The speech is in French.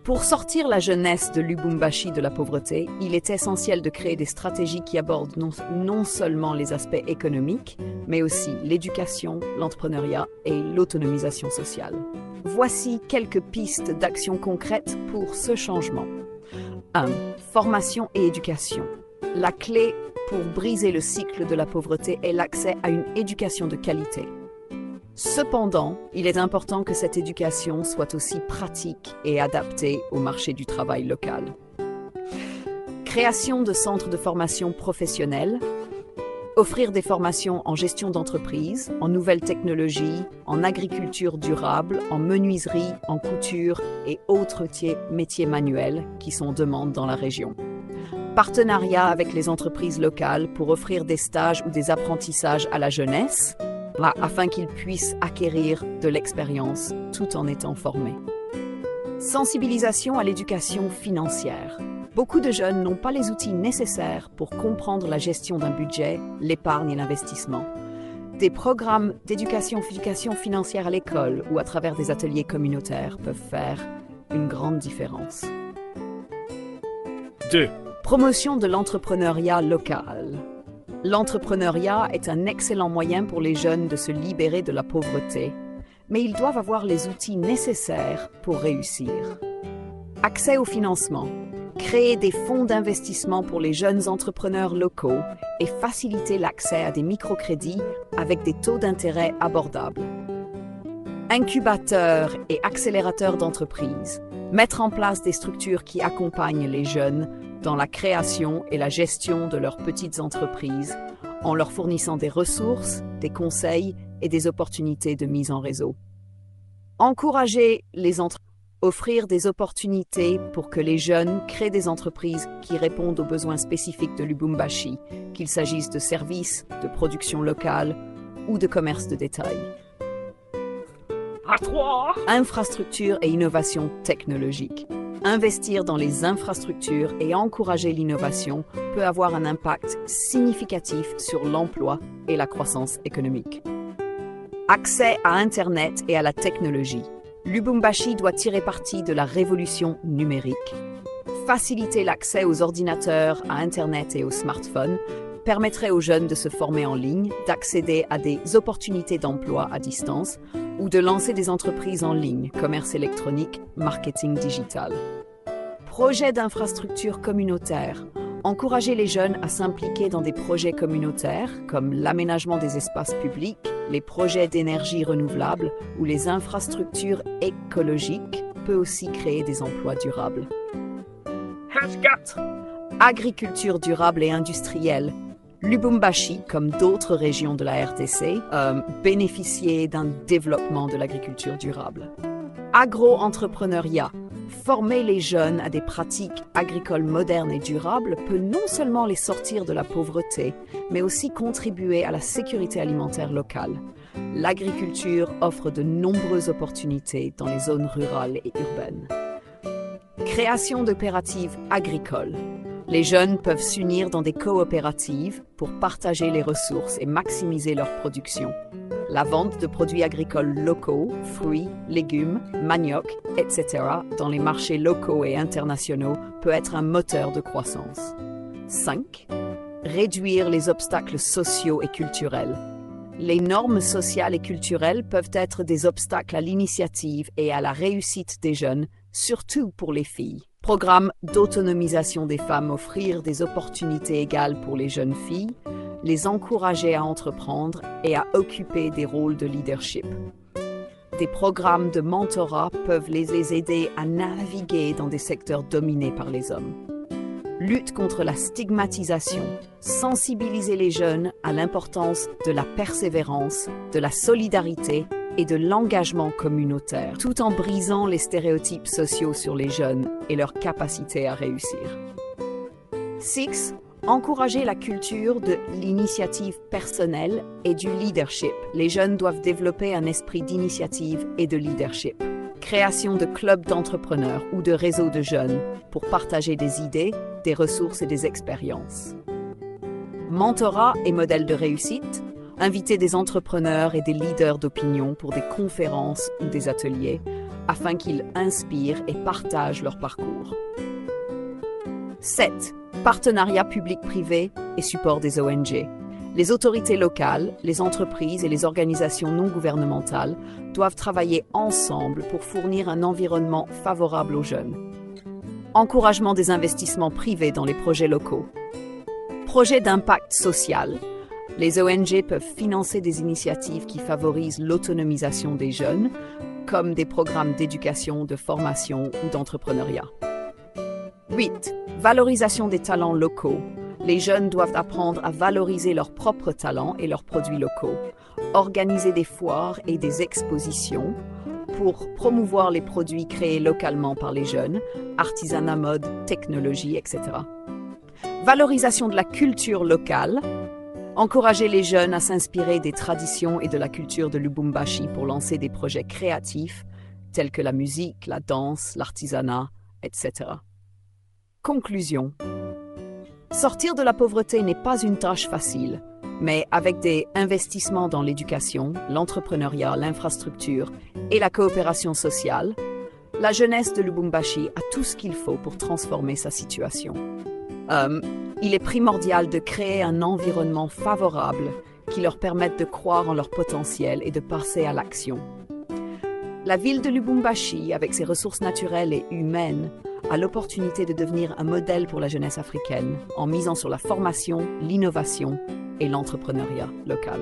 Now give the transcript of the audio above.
Pour sortir la jeunesse de Lubumbashi de la pauvreté, il est essentiel de créer des stratégies qui abordent non seulement les aspects économiques, mais aussi l'éducation, l'entrepreneuriat et l'autonomisation sociale. Voici quelques pistes d'action concrètes pour ce changement. 1. Formation et éducation. La clé pour briser le cycle de la pauvreté est l'accès à une éducation de qualité. Cependant, il est important que cette éducation soit aussi pratique et adaptée au marché du travail local. Création de centres de formation professionnels. Offrir des formations en gestion d'entreprise, en nouvelles technologies, en agriculture durable, en menuiserie, en couture et autres métiers manuels qui sont en demande dans la région. Partenariat avec les entreprises locales pour offrir des stages ou des apprentissages à la jeunesse, afin qu'ils puissent acquérir de l'expérience tout en étant formés. Sensibilisation à l'éducation financière. Beaucoup de jeunes n'ont pas les outils nécessaires pour comprendre la gestion d'un budget, l'épargne et l'investissement. Des programmes d'éducation financière à l'école ou à travers des ateliers communautaires peuvent faire une grande différence. 2. Promotion de l'entrepreneuriat local. L'entrepreneuriat est un excellent moyen pour les jeunes de se libérer de la pauvreté, mais ils doivent avoir les outils nécessaires pour réussir. Accès au financement. Créer des fonds d'investissement pour les jeunes entrepreneurs locaux et faciliter l'accès à des microcrédits avec des taux d'intérêt abordables. Incubateurs et accélérateurs d'entreprises. Mettre en place des structures qui accompagnent les jeunes dans la création et la gestion de leurs petites entreprises en leur fournissant des ressources, des conseils et des opportunités de mise en réseau. Encourager les entreprises. Offrir des opportunités pour que les jeunes créent des entreprises qui répondent aux besoins spécifiques de Lubumbashi, qu'il s'agisse de services, de production locale ou de commerce de détail. 3. Infrastructures et innovation technologique. Investir dans les infrastructures et encourager l'innovation peut avoir un impact significatif sur l'emploi et la croissance économique. Accès à Internet et à la technologie. Lubumbashi doit tirer parti de la révolution numérique. Faciliter l'accès aux ordinateurs, à Internet et aux smartphones permettrait aux jeunes de se former en ligne, d'accéder à des opportunités d'emploi à distance ou de lancer des entreprises en ligne, commerce électronique, marketing digital. Projet d'infrastructure communautaire. Encourager les jeunes à s'impliquer dans des projets communautaires comme l'aménagement des espaces publics, les projets d'énergie renouvelable ou les infrastructures écologiques peut aussi créer des emplois durables. 4. Agriculture durable et industrielle. Lubumbashi, comme d'autres régions de la RDC, bénéficiait d'un développement de l'agriculture durable. Agro-entrepreneuriat. Former les jeunes à des pratiques agricoles modernes et durables peut non seulement les sortir de la pauvreté, mais aussi contribuer à la sécurité alimentaire locale. L'agriculture offre de nombreuses opportunités dans les zones rurales et urbaines. Création de coopératives agricoles. Les jeunes peuvent s'unir dans des coopératives pour partager les ressources et maximiser leur production. La vente de produits agricoles locaux, fruits, légumes, manioc, etc. dans les marchés locaux et internationaux peut être un moteur de croissance. 5. Réduire les obstacles sociaux et culturels. Les normes sociales et culturelles peuvent être des obstacles à l'initiative et à la réussite des jeunes, surtout pour les filles. Programme d'autonomisation des femmes, offrir des opportunités égales pour les jeunes filles, les encourager à entreprendre et à occuper des rôles de leadership. Des programmes de mentorat peuvent les aider à naviguer dans des secteurs dominés par les hommes. Lutte contre la stigmatisation. Sensibiliser les jeunes à l'importance de la persévérance, de la solidarité et de l'engagement communautaire, tout en brisant les stéréotypes sociaux sur les jeunes et leur capacité à réussir. 6. Encourager la culture de l'initiative personnelle et du leadership. Les jeunes doivent développer un esprit d'initiative et de leadership. Création de clubs d'entrepreneurs ou de réseaux de jeunes pour partager des idées, des ressources et des expériences. Mentorat et modèle de réussite. Inviter des entrepreneurs et des leaders d'opinion pour des conférences ou des ateliers afin qu'ils inspirent et partagent leur parcours. 7. Partenariat public-privé et support des ONG. Les autorités locales, les entreprises et les organisations non gouvernementales doivent travailler ensemble pour fournir un environnement favorable aux jeunes. Encouragement des investissements privés dans les projets locaux. Projets d'impact social. Les ONG peuvent financer des initiatives qui favorisent l'autonomisation des jeunes, comme des programmes d'éducation, de formation ou d'entrepreneuriat. 8. Valorisation des talents locaux. Les jeunes doivent apprendre à valoriser leurs propres talents et leurs produits locaux, organiser des foires et des expositions pour promouvoir les produits créés localement par les jeunes, artisanat, mode, technologie, etc. Valorisation de la culture locale. Encourager les jeunes à s'inspirer des traditions et de la culture de Lubumbashi pour lancer des projets créatifs tels que la musique, la danse, l'artisanat, etc. Conclusion. Sortir de la pauvreté n'est pas une tâche facile, mais avec des investissements dans l'éducation, l'entrepreneuriat, l'infrastructure et la coopération sociale, la jeunesse de Lubumbashi a tout ce qu'il faut pour transformer sa situation. Il est primordial de créer un environnement favorable qui leur permette de croire en leur potentiel et de passer à l'action. La ville de Lubumbashi, avec ses ressources naturelles et humaines, a l'opportunité de devenir un modèle pour la jeunesse africaine en misant sur la formation, l'innovation et l'entrepreneuriat local.